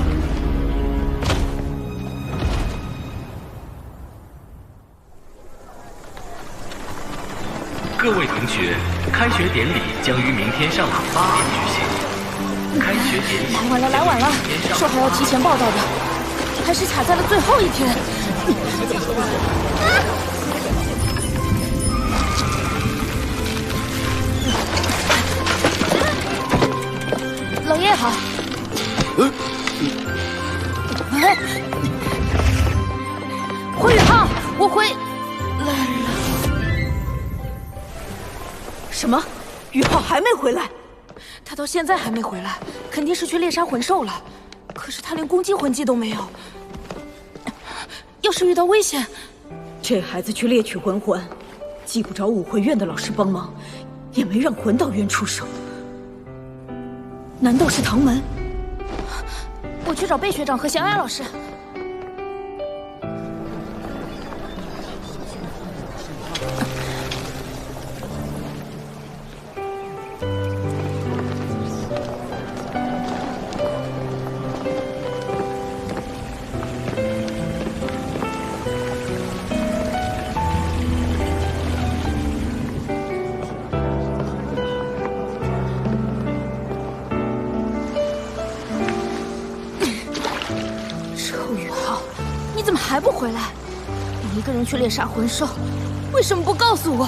各位同学，开学典礼将于明天上午8点举行。开学典礼来晚了，说还要提前报道的，还是卡在了最后一天。老爷好。回宇浩，我回来了。什么？宇浩还没回来？他到现在还没回来，肯定是去猎杀魂兽了。可是他连攻击魂技都没有，要是遇到危险，这孩子去猎取魂环，既不找武魂院的老师帮忙，也没让魂道院出手。难道是唐门？我去找贝学长和小雅老师。还不回来？你一个人去猎杀魂兽，为什么不告诉我？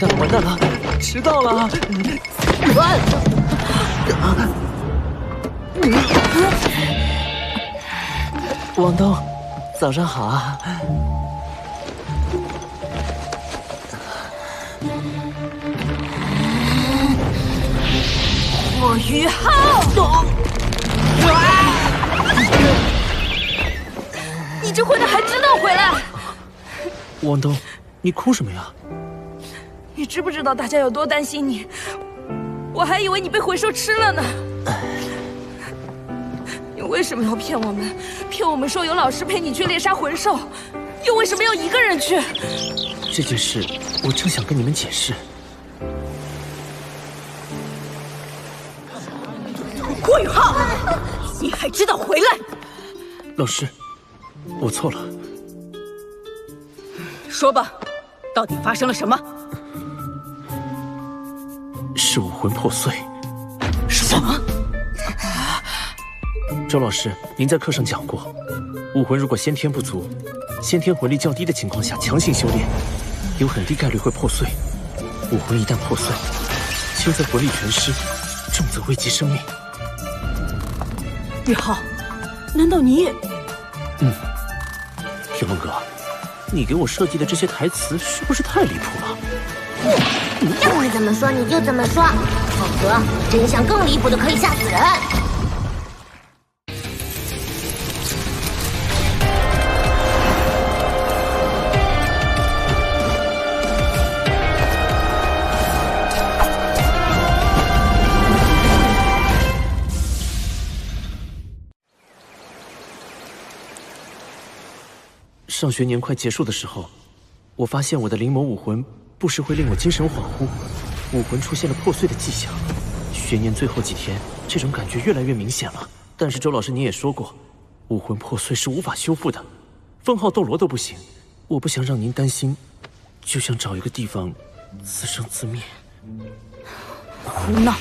蛋了，完蛋了，迟到了！王东，早上好啊！我于浩，你这混蛋还知道回来！王东，你哭什么呀？你知不知道大家有多担心你？我还以为你被魂兽吃了呢。你为什么要骗我们？骗我们说有老师陪你去猎杀魂兽，又为什么要一个人去？这件事我正想跟你们解释。郭宇浩，你还知道回来？老师，我错了。说吧，到底发生了什么？是武魂破碎。什么？周老师，您在课上讲过，武魂如果先天不足，先天魂力较低的情况下强行修炼，有很低概率会破碎。武魂一旦破碎，轻则魂力全失，重则危及生命。宇浩，难道你也……天梦哥，你给我设计的这些台词是不是太离谱了？要你怎么说你就怎么说，否则真相更离谱的可以吓死人。上学年快结束的时候，我发现我的灵眸武魂不时会令我精神恍惚，武魂出现了破碎的迹象。学年最后几天，这种感觉越来越明显了。但是周老师您也说过，武魂破碎是无法修复的，封号斗罗都不行。我不想让您担心，就想找一个地方自生自灭。胡闹！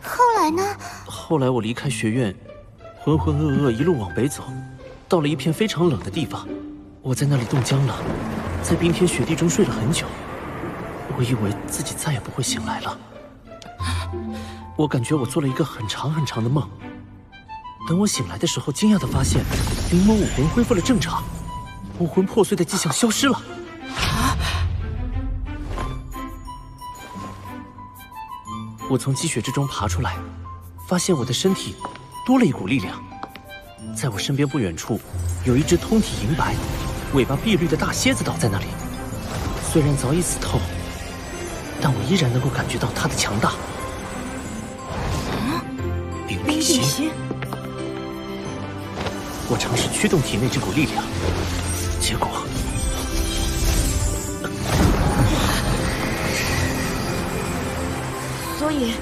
后来呢？后来我离开学院，浑浑噩噩一路往北走，到了一片非常冷的地方，我在那里冻僵了，在冰天雪地中睡了很久。我以为自己再也不会醒来了。我感觉我做了一个很长很长的梦。等我醒来的时候，惊讶地发现灵眸武魂恢复了正常，武魂破碎的迹象消失了。我从积雪之中爬出来，发现我的身体多了一股力量。在我身边不远处，有一只通体银白、尾巴碧绿的大蝎子倒在那里。虽然早已死透，但我依然能够感觉到它的强大。冰辟邪。我尝试驱动体内这股力量，结果……所以，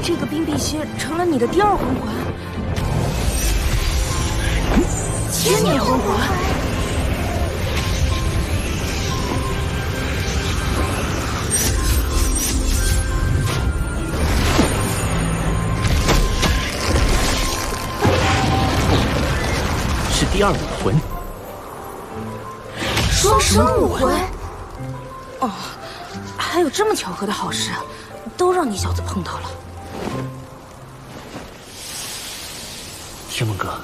这个冰辟邪成了你的第二魂环。千年魂环。是第二武魂。双生武魂。哦，还有这么巧合的好事，都让你小子碰到了。天梦哥，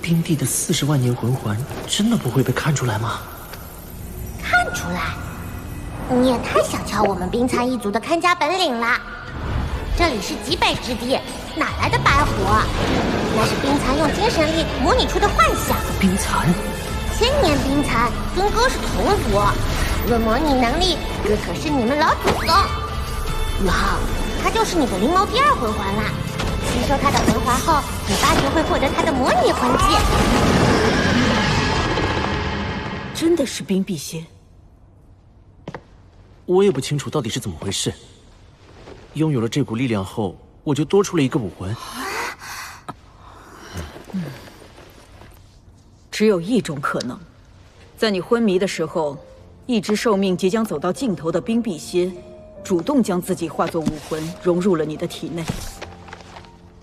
冰帝的40万年魂环真的不会被看出来吗？看出来？你也太小瞧我们冰蚕一族的看家本领了。这里是极北之地，哪来的白虎？那是冰蚕用精神力模拟出的幻象。冰蚕，1000年冰蚕跟哥是同族，论模拟能力，哥可是你们老祖宗。宇浩，他就是你的灵眸第二魂环啦。吸收他的魂环后，你8成会获得他的模拟魂技。真的是冰辟邪？我也不清楚到底是怎么回事。拥有了这股力量后，我就多出了一个武魂。只有一种可能，在你昏迷的时候，一只寿命即将走到尽头的冰辟邪，主动将自己化作武魂融入了你的体内。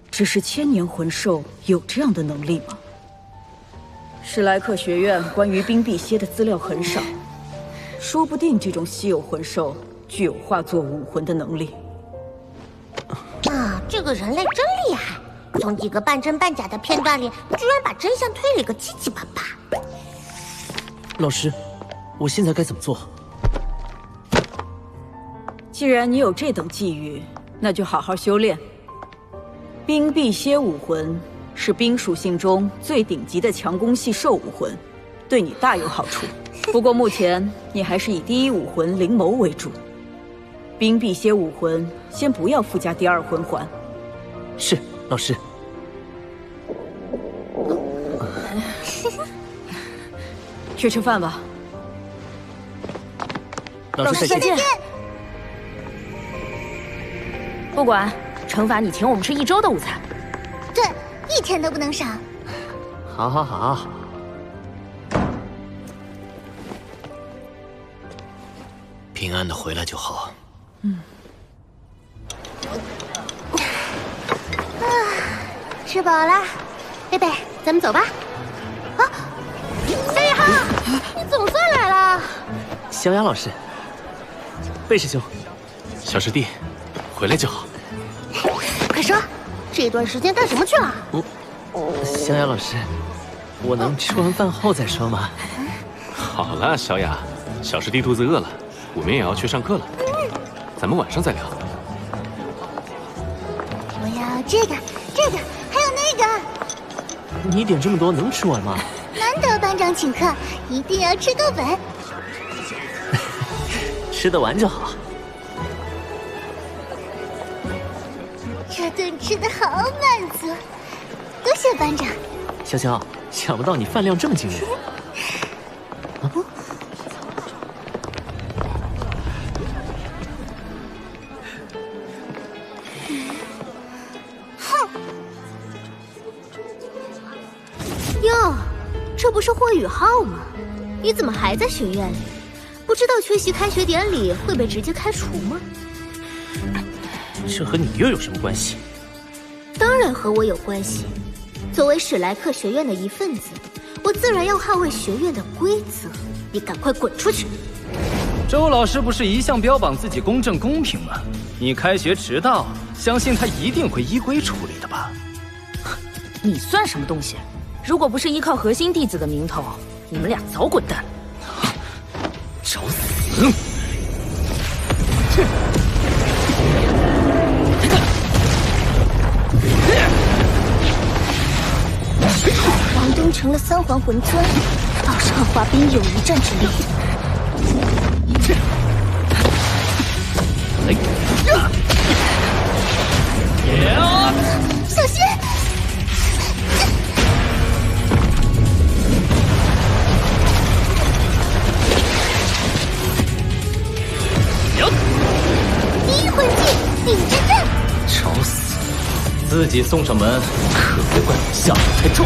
只是千年魂兽有这样的能力吗？史莱克学院关于冰辟邪的资料很少，说不定这种稀有魂兽具有化作武魂的能力。啊，这个人类真厉害！从几个半真半假的片段里，居然把真相推理个七七八八。老师，我现在该怎么做？既然你有这等际遇，那就好好修炼。冰辟蝎武魂是冰属性中最顶级的强攻系兽武魂，对你大有好处。不过目前你还是以第一武魂灵眸为主。冰辟蝎武魂先不要附加第二魂环。是，老师。去吃饭吧。老师再见。不管，惩罚你请我们吃1周的午餐。对，1天都不能少。好好好。平安的回来就好。吃饱了，贝贝，咱们走吧。啊，萧一浩，你总算来了。小雅老师，贝师兄，小师弟，回来就好。快说，这段时间干什么去了？小雅老师，我能吃完饭后再说吗？好了，小雅，小师弟肚子饿了，我们也要去上课了，咱们晚上再聊。我要这个，还有那个。你点这么多能吃完吗？难得班长请客，一定要吃够本。吃得完就好。这顿吃得好满足，多谢班长。潇潇，想不到你饭量这么惊人。哟，这不是霍雨浩吗？你怎么还在学院里？不知道缺席开学典礼会被直接开除吗？这和你又有什么关系？当然和我有关系。作为史莱克学院的一份子，我自然要捍卫学院的规则。你赶快滚出去！周老师不是一向标榜自己公正公平吗？你开学迟到，相信他一定会依规处理的吧？你算什么东西？如果不是依靠核心弟子的名头，你们俩早滚蛋！找死！王东成了3环魂尊，倒是和华彬有一战之力。小心！第一魂技顶之阵，找死！自己送上门，可别怪我下手太重。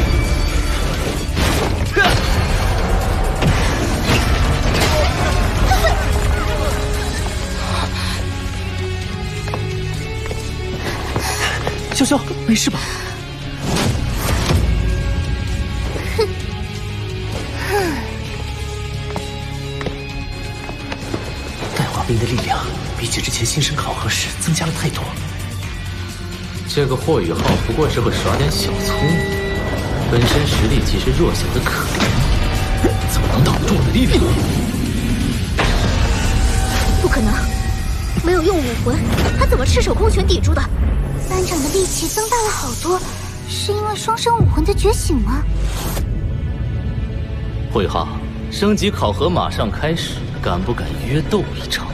潇潇，没事吧？带华彬的力量比起之前新生考核时增加了太多。这个霍雨浩不过是会耍点小聪明，本身实力其实弱小的可怜，怎么能挡住我的力量？不可能，没有用武魂，他怎么赤手空拳抵住的？班长的力气增大了好多，是因为双生武魂的觉醒吗？霍雨浩，升级考核马上开始，敢不敢约斗一场？